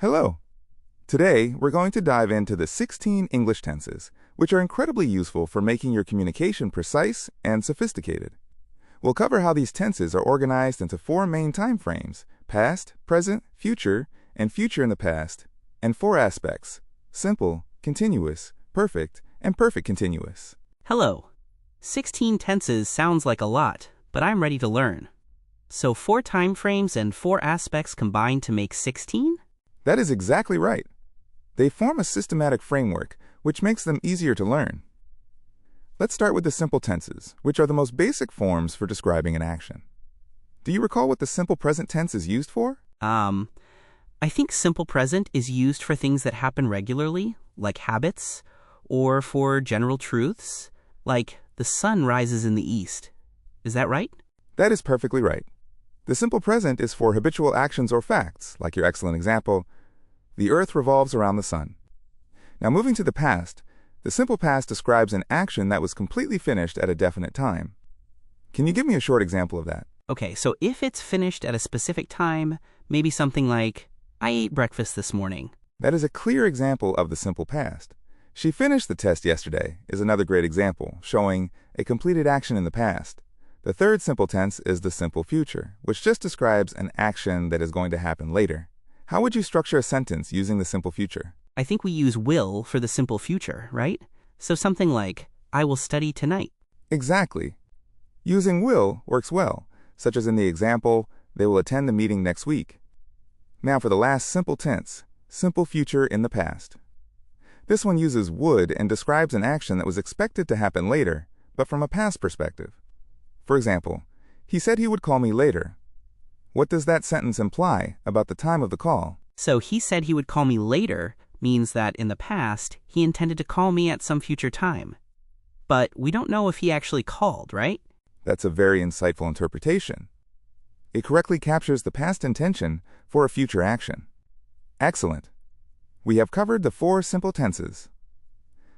Hello. Today, we're going to dive into the 16 English tenses, which are incredibly useful for making your communication precise and sophisticated. We'll cover how these tenses are organized into 4 main time frames: past, present, future, and future in the past, and 4 aspects: simple, continuous, perfect, and perfect continuous. Hello. 16 tenses sounds like a lot, but I'm ready to learn. So 4 time frames and 4 aspects combined to make 16? That is exactly right. They form a systematic framework, which makes them easier to learn. Let's start with the simple tenses, which are the most basic forms for describing an action. Do you recall what the simple present tense is used for? I think simple present is used for things that happen regularly, like habits, or for general truths, like the sun rises in the east. Is that right? That is perfectly right. The simple present is for habitual actions or facts, like your excellent example, the earth revolves around the sun. Now moving to the past, the simple past describes an action that was completely finished at a definite time. Can you give me a short example of that? Okay, so if it's finished at a specific time, maybe something like, I ate breakfast this morning. That is a clear example of the simple past. She finished the test yesterday is another great example, showing a completed action in the past. The third simple tense is the simple future, which just describes an action that is going to happen later. How would you structure a sentence using the simple future? I think we use will for the simple future, right? So something like, I will study tonight. Exactly. Using will works well, such as in the example, they will attend the meeting next week. Now for the last simple tense, simple future in the past. This one uses would and describes an action that was expected to happen later, but from a past perspective. For example, he said he would call me later. What does that sentence imply about the time of the call? So he said he would call me later means that in the past, he intended to call me at some future time. But we don't know if he actually called, right? That's a very insightful interpretation. It correctly captures the past intention for a future action. Excellent. We have covered the 4 simple tenses.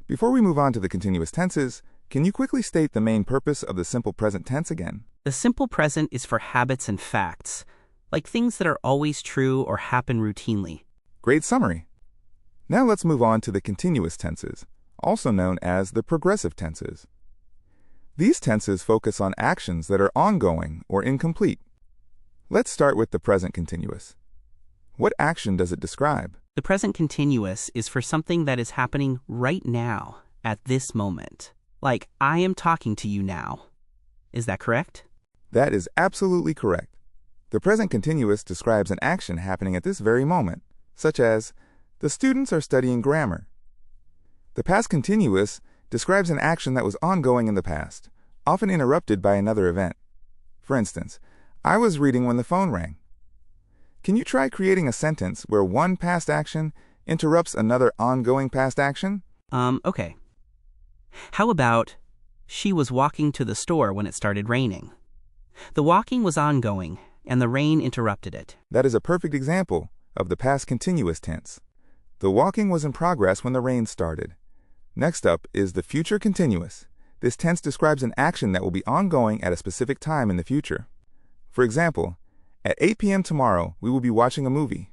Before we move on to the continuous tenses, can you quickly state the main purpose of the simple present tense again? The simple present is for habits and facts, like things that are always true or happen routinely. Great summary. Now let's move on to the continuous tenses, also known as the progressive tenses. These tenses focus on actions that are ongoing or incomplete. Let's start with the present continuous. What action does it describe? The present continuous is for something that is happening right now, at this moment. Like, I am talking to you now. Is that correct? That is absolutely correct. The present continuous describes an action happening at this very moment, such as, the students are studying grammar. The past continuous describes an action that was ongoing in the past, often interrupted by another event. For instance, I was reading when the phone rang. Can you try creating a sentence where one past action interrupts another ongoing past action? Okay. How about, she was walking to the store when it started raining. The walking was ongoing, and the rain interrupted it. That is a perfect example of the past continuous tense. The walking was in progress when the rain started. Next up is the future continuous. This tense describes an action that will be ongoing at a specific time in the future. For example, at 8 p.m. tomorrow, we will be watching a movie.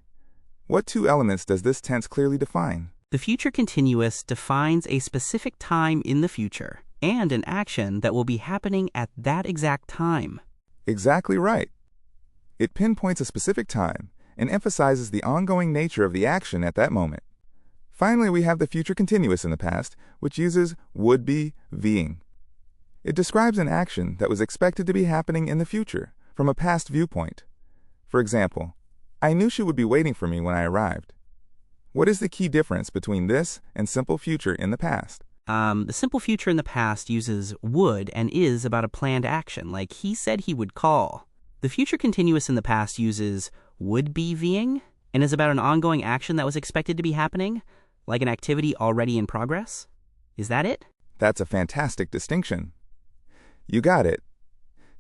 What 2 elements does this tense clearly define? The future continuous defines a specific time in the future and an action that will be happening at that exact time. Exactly right. It pinpoints a specific time and emphasizes the ongoing nature of the action at that moment. Finally, we have the future continuous in the past, which uses would be being. It describes an action that was expected to be happening in the future from a past viewpoint. For example, I knew she would be waiting for me when I arrived. What is the key difference between this and simple future in the past? The simple future in the past uses would and is about a planned action, like he said he would call. The future continuous in the past uses would be being and is about an ongoing action that was expected to be happening, like an activity already in progress. Is that it? That's a fantastic distinction. You got it.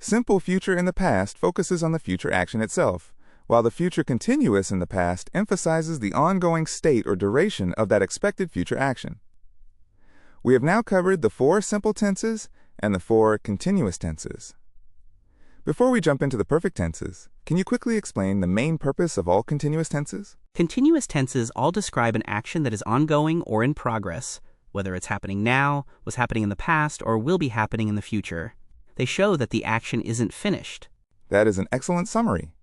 Simple future in the past focuses on the future action itself, while the future continuous in the past emphasizes the ongoing state or duration of that expected future action. We have now covered the 4 simple tenses and the 4 continuous tenses. Before we jump into the perfect tenses, can you quickly explain the main purpose of all continuous tenses? Continuous tenses all describe an action that is ongoing or in progress, whether it's happening now, was happening in the past, or will be happening in the future. They show that the action isn't finished. That is an excellent summary.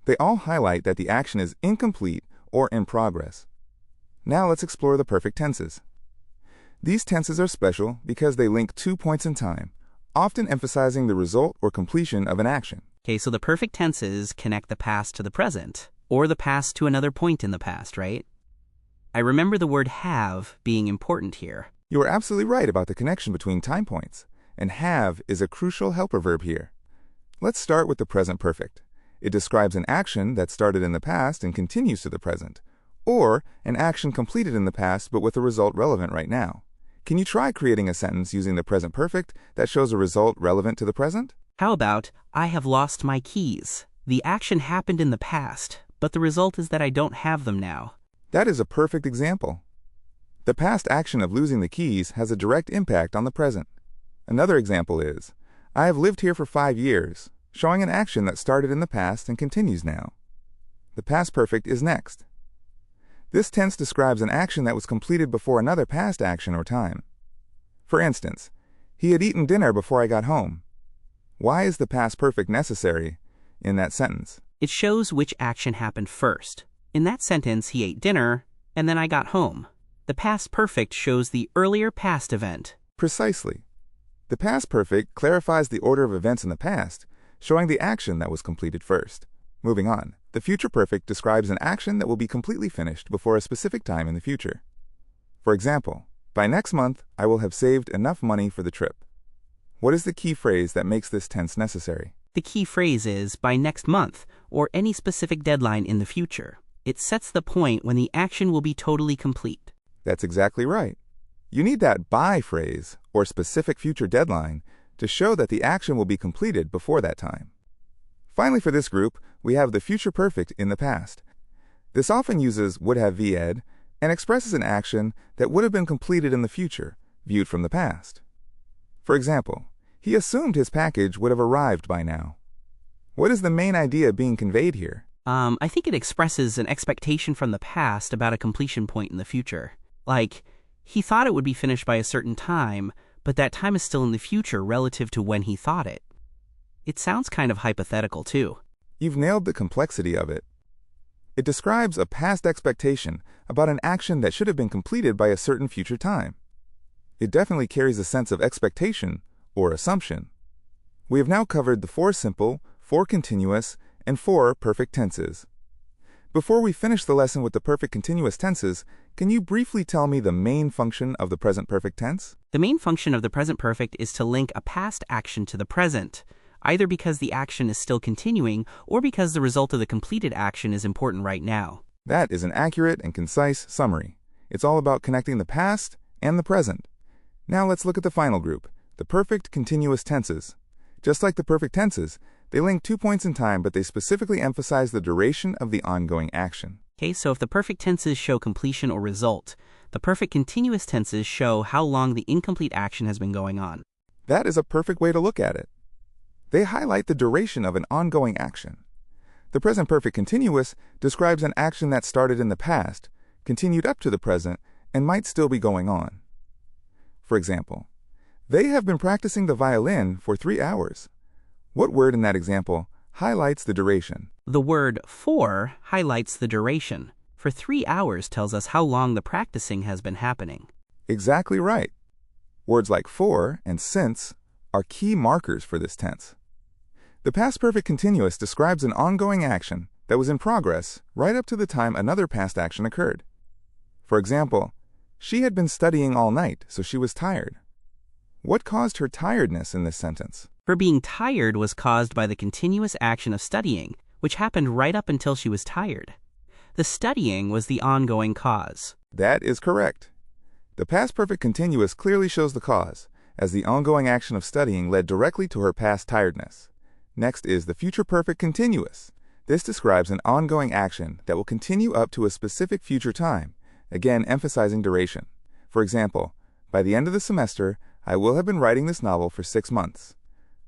They all highlight that the action is incomplete or in progress. Now let's explore the perfect tenses. These tenses are special because they link 2 points in time, often emphasizing the result or completion of an action. Okay, so the perfect tenses connect the past to the present, or the past to another point in the past, right? I remember the word have being important here. You are absolutely right about the connection between time points, and have is a crucial helper verb here. Let's start with the present perfect. It describes an action that started in the past and continues to the present, or an action completed in the past but with a result relevant right now. Can you try creating a sentence using the present perfect that shows a result relevant to the present? How about, I have lost my keys? The action happened in the past, but the result is that I don't have them now. That is a perfect example. The past action of losing the keys has a direct impact on the present. Another example is, I have lived here for 5 years, showing an action that started in the past and continues now. The past perfect is next. This tense describes an action that was completed before another past action or time. For instance, he had eaten dinner before I got home. Why is the past perfect necessary in that sentence? It shows which action happened first. In that sentence, he ate dinner, and then I got home. The past perfect shows the earlier past event. Precisely. The past perfect clarifies the order of events in the past, showing the action that was completed first. Moving on, the future perfect describes an action that will be completely finished before a specific time in the future. For example, by next month, I will have saved enough money for the trip. What is the key phrase that makes this tense necessary? The key phrase is by next month, or any specific deadline in the future. It sets the point when the action will be totally complete. That's exactly right. You need that by phrase, or specific future deadline, to show that the action will be completed before that time. Finally, for this group, we have the future perfect in the past. This often uses would have VED and expresses an action that would have been completed in the future, viewed from the past. For example, he assumed his package would have arrived by now. What is the main idea being conveyed here? I think it expresses an expectation from the past about a completion point in the future. Like, he thought it would be finished by a certain time, but that time is still in the future relative to when he thought it. It sounds kind of hypothetical, too. You've nailed the complexity of it. It describes a past expectation about an action that should have been completed by a certain future time. It definitely carries a sense of expectation or assumption. We have now covered the 4 simple, 4 continuous, and 4 perfect tenses. Before we finish the lesson with the perfect continuous tenses, can you briefly tell me the main function of the present perfect tense? The main function of the present perfect is to link a past action to the present, either because the action is still continuing or because the result of the completed action is important right now. That is an accurate and concise summary. It's all about connecting the past and the present. Now let's look at the final group, the perfect continuous tenses. Just like the perfect tenses, they link 2 points in time, but they specifically emphasize the duration of the ongoing action. Okay, so if the perfect tenses show completion or result, the perfect continuous tenses show how long the incomplete action has been going on. That is a perfect way to look at it. They highlight the duration of an ongoing action. The present perfect continuous describes an action that started in the past, continued up to the present, and might still be going on. For example, they have been practicing the violin for 3 hours. What word in that example highlights the duration? The word for highlights the duration. For 3 hours tells us how long the practicing has been happening. Exactly right. Words like for and since are key markers for this tense. The past perfect continuous describes an ongoing action that was in progress right up to the time another past action occurred. For example, she had been studying all night, so she was tired. What caused her tiredness in this sentence? Her being tired was caused by the continuous action of studying, which happened right up until she was tired. The studying was the ongoing cause. That is correct. The past perfect continuous clearly shows the cause, as the ongoing action of studying led directly to her past tiredness. Next is the future perfect continuous. This describes an ongoing action that will continue up to a specific future time, again emphasizing duration. For example, by the end of the semester, I will have been writing this novel for 6 months.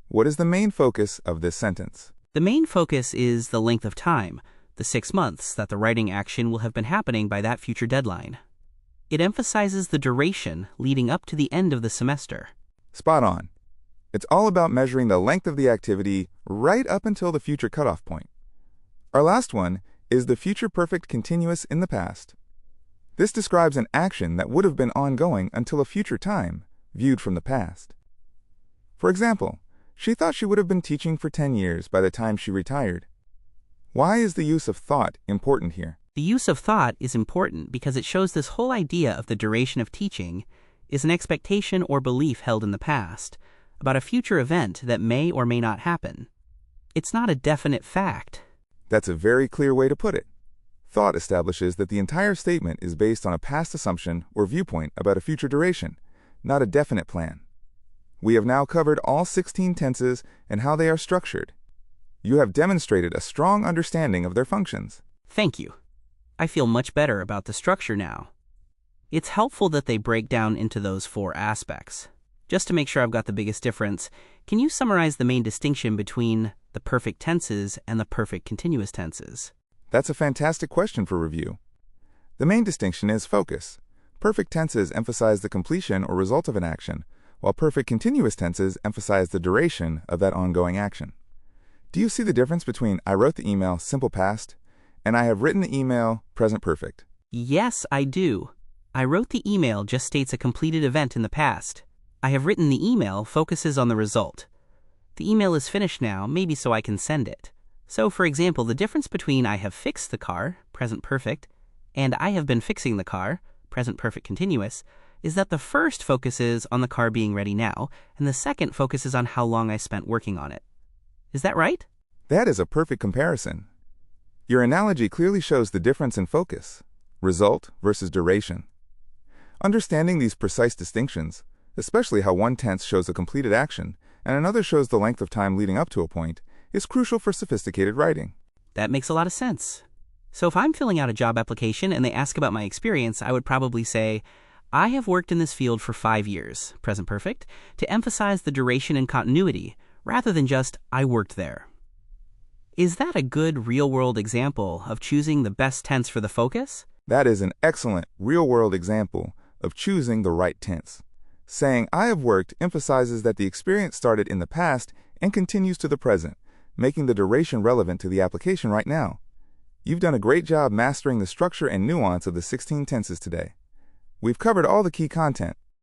What is the main focus of this sentence? The main focus is the length of time, the 6 months that the writing action will have been happening by that future deadline. It emphasizes the duration leading up to the end of the semester. Spot on. It's all about measuring the length of the activity right up until the future cutoff point. Our last one is the future perfect continuous in the past. This describes an action that would have been ongoing until a future time, viewed from the past. For example, she thought she would have been teaching for 10 years by the time she retired. Why is the use of thought important here? The use of thought is important because it shows this whole idea of the duration of teaching is an expectation or belief held in the past about a future event that may or may not happen. It's not a definite fact. That's a very clear way to put it. Thought establishes that the entire statement is based on a past assumption or viewpoint about a future duration, not a definite plan. We have now covered all 16 tenses and how they are structured. You have demonstrated a strong understanding of their functions. Thank you. I feel much better about the structure now. It's helpful that they break down into those 4 aspects. Just to make sure I've got the biggest difference, can you summarize the main distinction between the perfect tenses and the perfect continuous tenses? That's a fantastic question for review. The main distinction is focus. Perfect tenses emphasize the completion or result of an action, while perfect continuous tenses emphasize the duration of that ongoing action. Do you see the difference between I wrote the email simple past and I have written the email present perfect? Yes, I do. I wrote the email just states a completed event in the past. I have written the email focuses on the result. The email is finished now, maybe so I can send it. So, for example, the difference between I have fixed the car, present perfect, and I have been fixing the car, present perfect continuous, is that the first focuses on the car being ready now, and the second focuses on how long I spent working on it. Is that right? That is a perfect comparison. Your analogy clearly shows the difference in focus, result versus duration. Understanding these precise distinctions, especially how one tense shows a completed action and another shows the length of time leading up to a point, is crucial for sophisticated writing. That makes a lot of sense. So if I'm filling out a job application and they ask about my experience, I would probably say, I have worked in this field for 5 years, present perfect, to emphasize the duration and continuity, rather than just, I worked there. Is that a good real-world example of choosing the best tense for the focus? That is an excellent real-world example of choosing the right tense. Saying I have worked emphasizes that the experience started in the past and continues to the present, making the duration relevant to the application right now. You've done a great job mastering the structure and nuance of the 16 tenses today. We've covered all the key content,